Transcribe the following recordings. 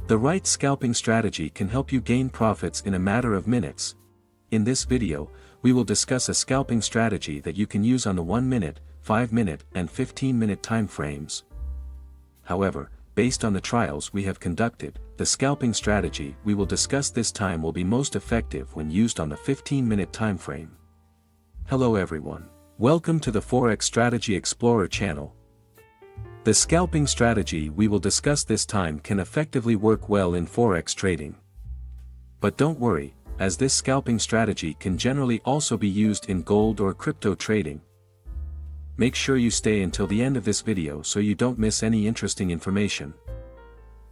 The right scalping strategy can help you gain profits in a matter of minutes. In this video, we will discuss a scalping strategy that you can use on the 1-minute, 5-minute, and 15-minute time frames. However, based on the trials we have conducted, the scalping strategy we will discuss this time will be most effective when used on the 15-minute time frame. Hello everyone. Welcome to the Forex Strategy Explorer channel. The scalping strategy we will discuss this time can effectively work well in Forex trading. But don't worry, as this scalping strategy can generally also be used in gold or crypto trading. Make sure you stay until the end of this video so you don't miss any interesting information.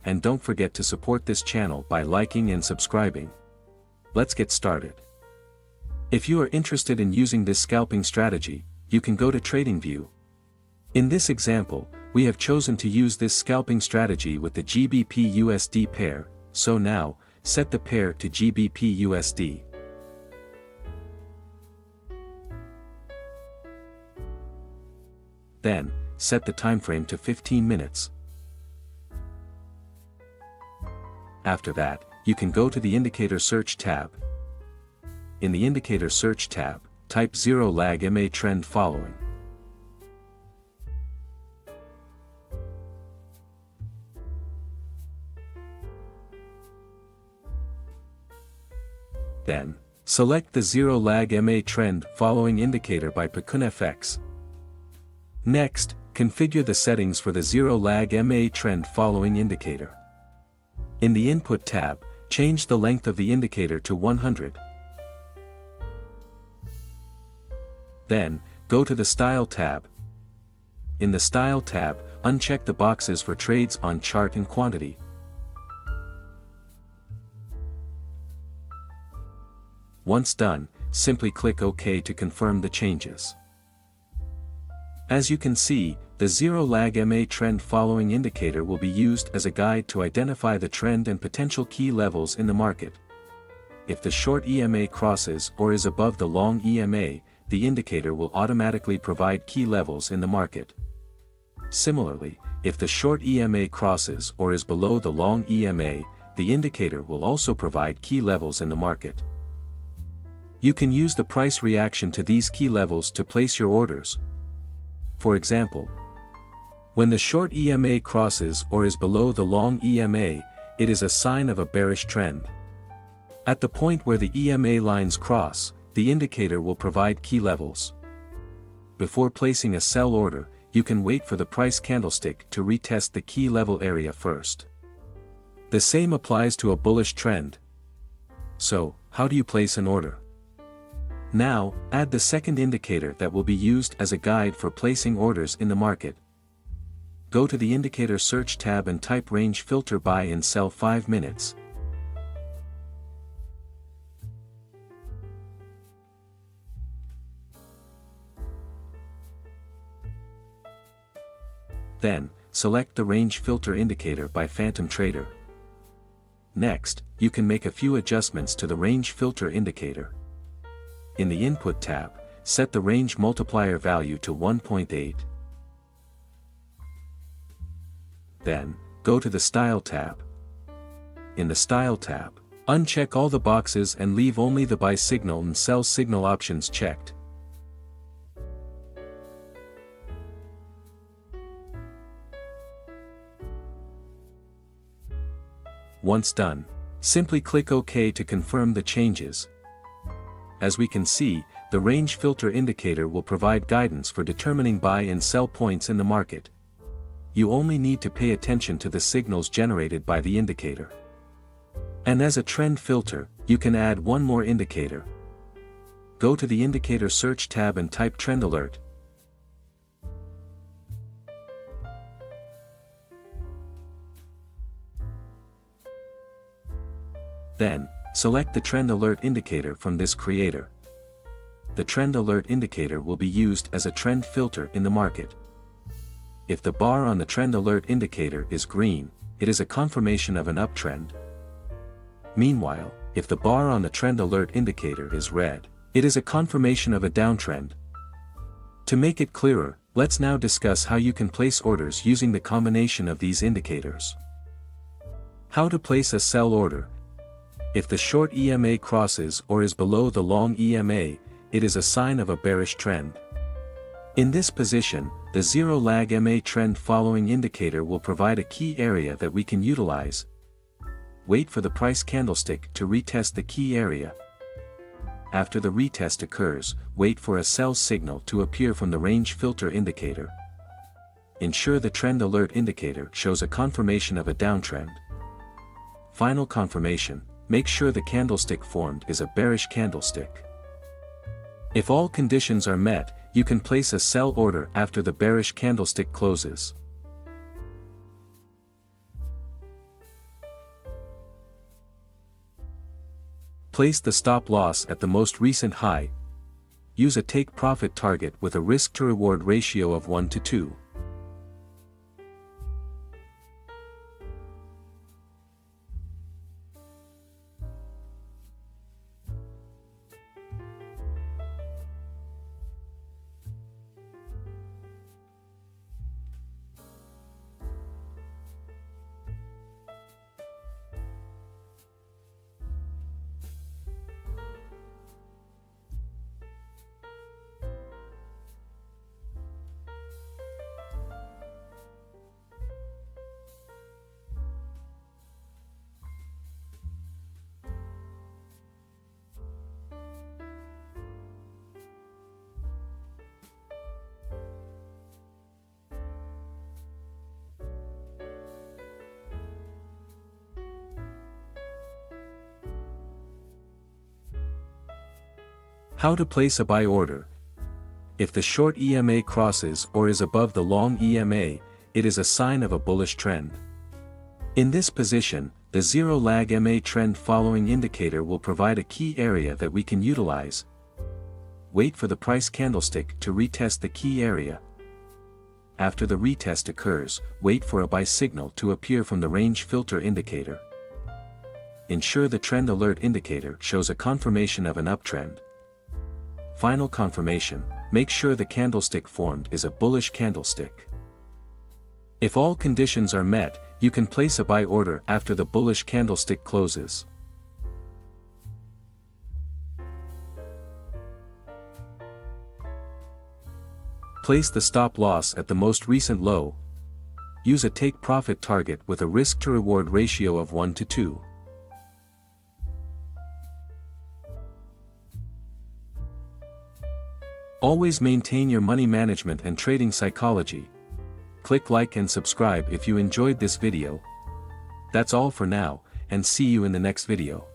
And don't forget to support this channel by liking and subscribing. Let's get started. If you are interested in using this scalping strategy, you can go to Tradingview. In this example, we have chosen to use this scalping strategy with the GBP/USD pair, so now, set the pair to GBP/USD. Then, set the time frame to 15 minutes. After that, you can go to the Indicator Search tab. In the Indicator Search tab, type 0 lag MA trend following. Then, select the 0 lag MA trend following indicator by PCUNFX. Next, configure the settings for the 0 lag MA trend following indicator. In the Input tab, change the length of the indicator to 100. Then, go to the Style tab. In the Style tab, uncheck the boxes for trades on chart and quantity. Once done, simply click OK to confirm the changes. As you can see, the 0 lag MA trend following indicator will be used as a guide to identify the trend and potential key levels in the market. If the short EMA crosses or is above the long EMA, the indicator will automatically provide key levels in the market. Similarly, if the short EMA crosses or is below the long EMA, the indicator will also provide key levels in the market. You can use the price reaction to these key levels to place your orders. For example, when the short EMA crosses or is below the long EMA, it is a sign of a bearish trend. At the point where the EMA lines cross, the indicator will provide key levels. Before placing a sell order, you can wait for the price candlestick to retest the key level area first. The same applies to a bullish trend. So, how do you place an order? Now, add the second indicator that will be used as a guide for placing orders in the market. Go to the Indicator Search tab and type Range Filter Buy and Sell 5 minutes. Then, select the Range Filter indicator by Phantom Trader. Next, you can make a few adjustments to the Range Filter indicator. In the Input tab, set the range multiplier value to 1.8. Then, go to the Style tab. In the Style tab, uncheck all the boxes and leave only the Buy Signal and Sell Signal options checked. Once done, simply click OK to confirm the changes. As we can see, the range filter indicator will provide guidance for determining buy and sell points in the market. You only need to pay attention to the signals generated by the indicator. And as a trend filter, you can add one more indicator. Go to the Indicator Search tab and type Trend Alert. Then, select the Trend Alert indicator from this creator. The Trend Alert indicator will be used as a trend filter in the market. If the bar on the Trend Alert indicator is green, it is a confirmation of an uptrend. Meanwhile, if the bar on the Trend Alert indicator is red, it is a confirmation of a downtrend. To make it clearer, let's now discuss how you can place orders using the combination of these indicators. How to place a sell order. If the short EMA crosses or is below the long EMA, it is a sign of a bearish trend. In this position, the zero lag MA trend following indicator will provide a key area that we can utilize. Wait for the price candlestick to retest the key area. After the retest occurs, wait for a sell signal to appear from the range filter indicator. Ensure the trend alert indicator shows a confirmation of a downtrend. Final confirmation, make sure the candlestick formed is a bearish candlestick. If all conditions are met, you can place a sell order after the bearish candlestick closes. Place the stop loss at the most recent high. Use a take profit target with a risk to reward ratio of 1:2. How to place a buy order. If the short EMA crosses or is above the long EMA, it is a sign of a bullish trend. In this position, the zero lag MA trend following indicator will provide a key area that we can utilize. Wait for the price candlestick to retest the key area. After the retest occurs, wait for a buy signal to appear from the range filter indicator. Ensure the trend alert indicator shows a confirmation of an uptrend. Final confirmation, make sure the candlestick formed is a bullish candlestick. If all conditions are met, you can place a buy order after the bullish candlestick closes. Place the stop loss at the most recent low. Use a take profit target with a risk to reward ratio of 1:2. Always maintain your money management and trading psychology. Click like and subscribe if you enjoyed this video. That's all for now, and see you in the next video.